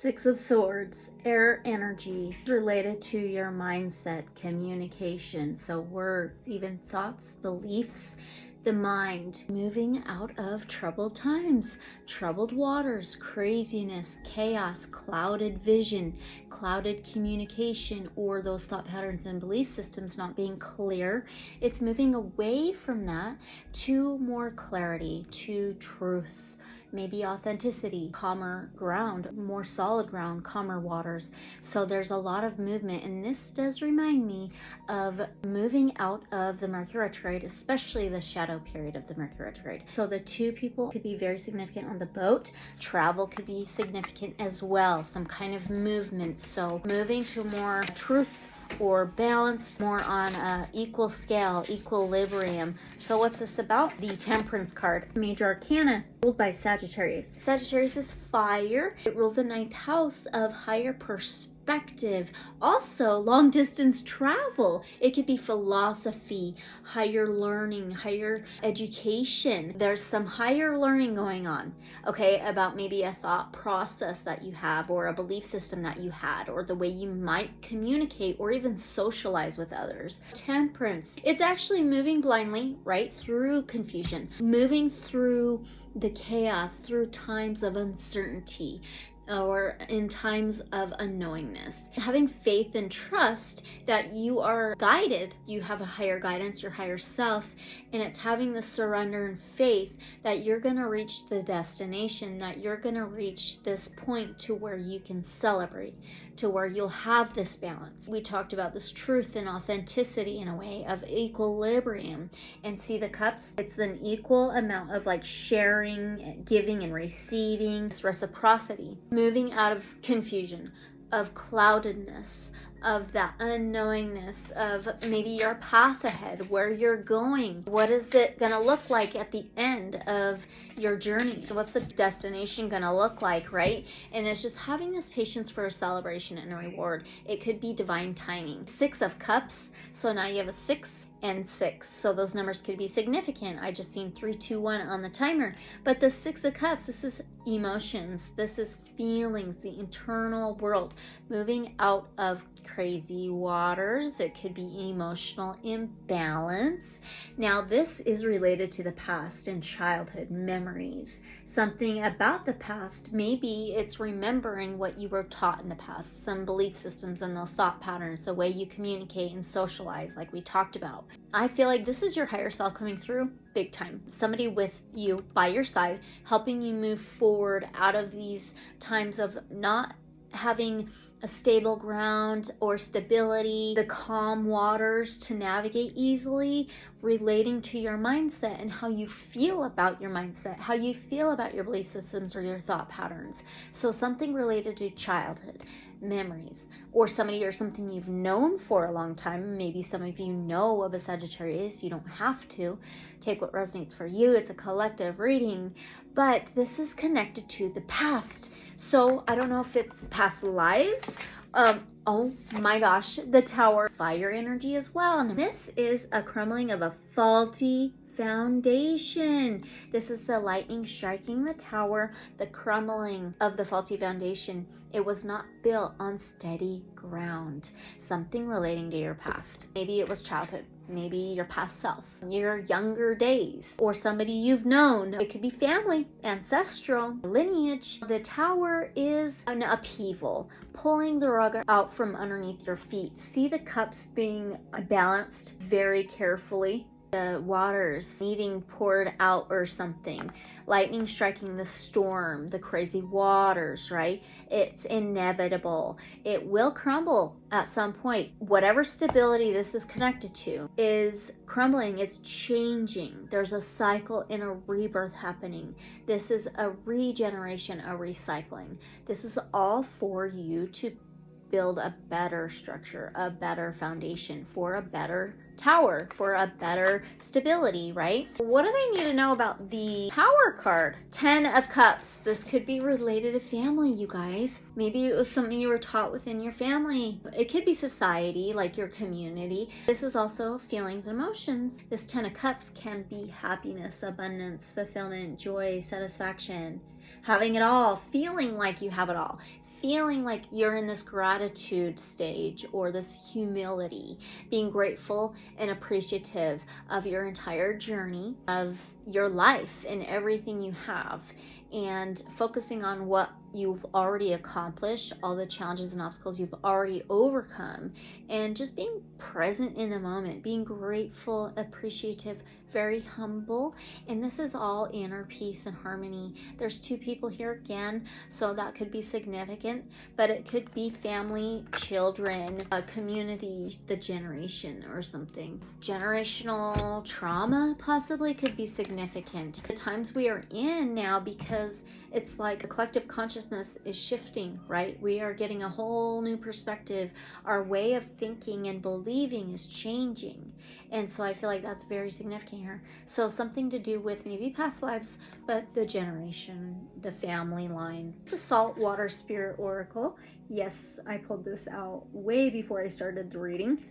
Six of Swords, air energy related to your mindset, communication, so words, even thoughts, beliefs, the mind, moving out of troubled times, troubled waters, craziness, chaos, clouded vision, clouded communication, or those thought patterns and belief systems not being clear. It's moving away from that to more clarity, to truth. Maybe authenticity, calmer ground, more solid ground, calmer waters. So there's a lot of movement, and this does remind me of moving out of the Mercury retrograde, especially the shadow period of the Mercury retrograde. So the two people could be very significant on the boat. Travel could be significant as well, some kind of movement. So moving to more truth or balance, more on a equal scale, equilibrium. So what's this about? The Temperance card, Major Arcana, ruled by Sagittarius. Sagittarius is fire. It rules the 9th house of higher perspective. Also, long distance travel. It could be philosophy, higher learning, higher education. There's some higher learning going on, okay, about maybe a thought process that you have, or a belief system that you had, or the way you might communicate or even socialize with others. Temperance, it's actually moving blindly, right, through confusion, moving through the chaos, through times of uncertainty, or in times of unknowingness. Having faith and trust that you are guided, you have a higher guidance, your higher self, and it's having the surrender and faith that you're going to reach the destination, that you're going to reach this point to where you can celebrate, to where you'll have this balance. We talked about this truth and authenticity in a way of equilibrium. And see the cups, it's an equal amount of like sharing, giving and receiving, this reciprocity. Moving out of confusion, of cloudedness, of that unknowingness, of maybe your path ahead, where you're going. What is it going to look like at the end of your journey? What's the destination going to look like, right? And it's just having this patience for a celebration and a reward. It could be divine timing. 6 of Cups. So now you have a 6 and 6. So those numbers could be significant. I just seen 3, 2, 1 on the timer. But the 6 of Cups, this is emotions. This is feelings, the internal world, moving out of crazy waters. It could be emotional imbalance. Now this is related to the past and childhood memories. Something about the past, maybe it's remembering what you were taught in the past, some belief systems and those thought patterns, the way you communicate and socialize like we talked about. I feel like this is your higher self coming through big time. Somebody with you by your side, helping you move forward out of these times of not having a stable ground or stability, the calm waters to navigate easily, relating to your mindset and how you feel about your mindset, how you feel about your belief systems or your thought patterns. So something related to childhood memories, or somebody or something you've known for a long time. Maybe some of you know of a Sagittarius. You don't have to. Take what resonates for you. It's a collective reading, but this is connected to the past. So I don't know if it's past lives. Oh my gosh, the Tower, fire energy as well. And this is a crumbling of a faulty foundation. This is the lightning striking the tower, the crumbling of the faulty foundation. It was not built on steady ground. Something relating to your past. Maybe it was childhood. Maybe your past self, your younger days, or somebody you've known. It could be family, ancestral, lineage. The Tower is an upheaval, pulling the rug out from underneath your feet. See the cups being balanced very carefully. The waters needing poured out or something. Lightning striking the storm, the crazy waters, right? It's inevitable. It will crumble at some point. Whatever stability this is connected to is crumbling. It's changing. There's a cycle and a rebirth happening. This is a regeneration, a recycling. This is all for you to build a better structure, a better foundation for a better tower, for a better stability, right? What do they need to know about the Tower card? 10 of Cups. This could be related to family, you guys. Maybe it was something you were taught within your family. It could be society, like your community. This is also feelings and emotions. This 10 of Cups can be happiness, abundance, fulfillment, joy, satisfaction, having it all, feeling like you have it all, feeling like you're in this gratitude stage or this humility, being grateful and appreciative of your entire journey of your life and everything you have, and focusing on what you've already accomplished, all the challenges and obstacles you've already overcome, and just being present in the moment, being grateful, appreciative, very humble. And this is all inner peace and harmony. There's two people here again, so that could be significant, but it could be family, children, a community, the generation or something. Generational trauma possibly could be significant. The times we are in now, because it's like the collective consciousness is shifting, right? We are getting a whole new perspective. Our way of thinking and believing is changing. And so I feel like that's very significant here. So something to do with maybe past lives, but the generation, the family line. It's a saltwater spirit oracle. Yes, I pulled this out way before I started the reading.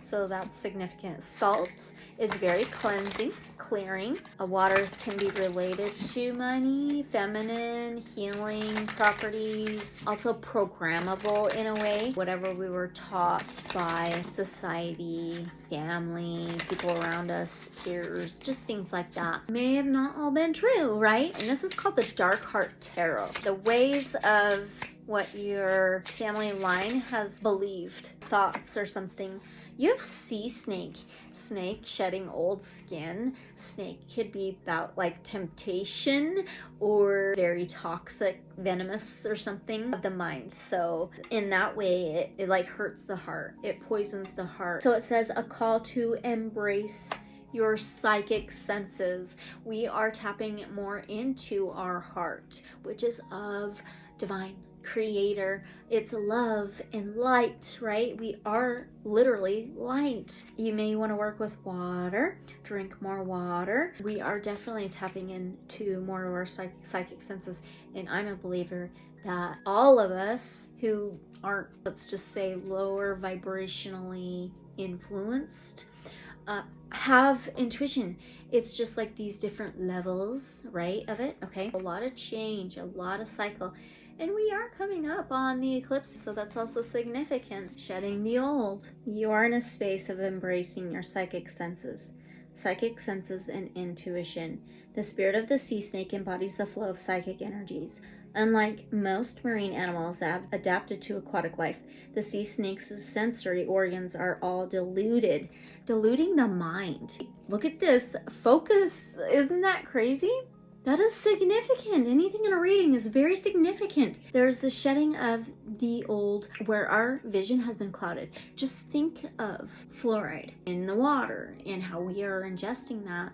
So that's significant. Salt is very cleansing, clearing. Waters can be related to money, feminine, healing properties, also programmable in a way. Whatever we were taught by society, family, people around us, peers, just things like that may have not all been true, right? And this is called the Dark Heart Tarot. The ways of what your family line has believed, thoughts or something. You have sea snake. Snake shedding old skin. Snake could be about like temptation or very toxic, venomous or something of the mind. So in that way, it like hurts the heart. It poisons the heart. So it says a call to embrace your psychic senses. We are tapping more into our heart, which is of divine creator. It's love and light, right? We are literally light. You may want to work with water, drink more water. We are definitely tapping into more of our psychic senses. And I'm a believer that all of us who aren't, let's just say, lower vibrationally influenced, have intuition. It's just like these different levels, right, of it, okay? A lot of change, a lot of cycle. And we are coming up on the eclipse, so that's also significant. Shedding the old. You are in a space of embracing your psychic senses and intuition. The spirit of the sea snake embodies the flow of psychic energies. Unlike most marine animals that have adapted to aquatic life, the sea snake's sensory organs are all diluting the mind. Look at this. Focus. Isn't that crazy? That is significant. Anything in a reading is very significant. There's the shedding of the old where our vision has been clouded. Just think of fluoride in the water and how we are ingesting that,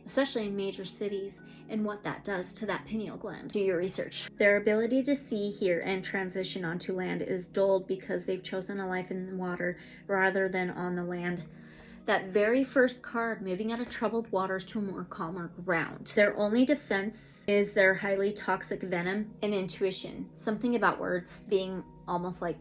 especially in major cities, and what that does to that pineal gland. Do your research. Their ability to see, hear, and transition onto land is dulled because they've chosen a life in the water rather than on the land. That very first card, moving out of troubled waters to a more calmer ground. Their only defense is their highly toxic venom and intuition. Something about words being almost like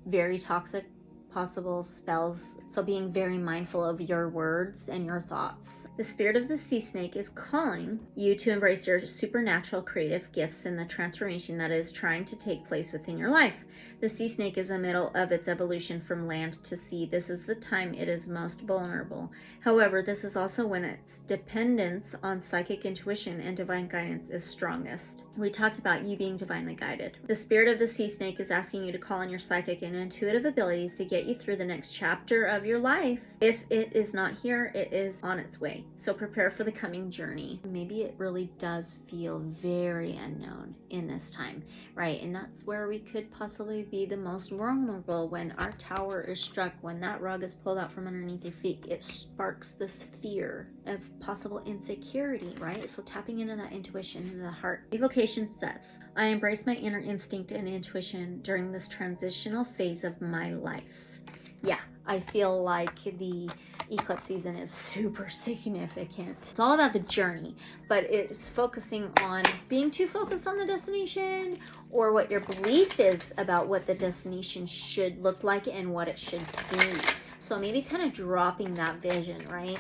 very toxic, possible spells. So being very mindful of your words and your thoughts. The spirit of the sea snake is calling you to embrace your supernatural creative gifts in the transformation that is trying to take place within your life. The sea snake is in the middle of its evolution from land to sea. This is the time it is most vulnerable. However, this is also when its dependence on psychic intuition and divine guidance is strongest. We talked about you being divinely guided. The spirit of the sea snake is asking you to call on your psychic and intuitive abilities to get you through the next chapter of your life. If it is not here, it is on its way. So prepare for the coming journey. Maybe it really does feel very unknown in this time, right? And that's where we could possibly be the most vulnerable when our tower is struck, when that rug is pulled out from underneath your feet. It sparks this fear of possible insecurity, right? So tapping into that intuition, into the heart. Evocation says, I embrace my inner instinct and intuition during this transitional phase of my life. Yeah, I feel like the eclipse season is super significant. It's all about the journey, but it's focusing on being too focused on the destination or what your belief is about what the destination should look like and what it should be. So maybe kind of dropping that vision, right?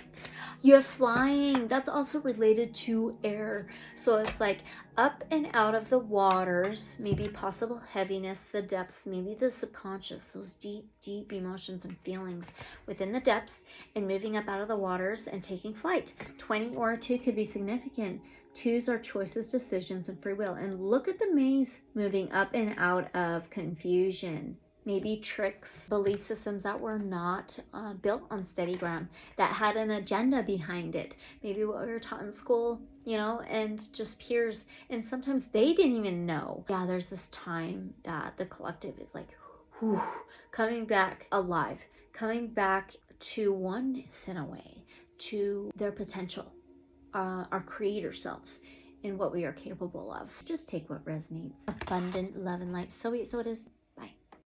You have flying. That's also related to air. So it's like up and out of the waters, maybe possible heaviness, the depths, maybe the subconscious, those deep, deep emotions and feelings within the depths, and moving up out of the waters and taking flight. 20 or a 2 could be significant. 2s are choices, decisions, and free will. And look at the maze moving up and out of confusion. Maybe tricks, belief systems that were not built on steady ground, that had an agenda behind it. Maybe what we were taught in school, you know, and just peers. And sometimes they didn't even know. Yeah, there's this time that the collective is like, whew, coming back alive, coming back to oneness in a way, to their potential, our creator selves, and what we are capable of. Just take what resonates. Abundant love and light. So it is.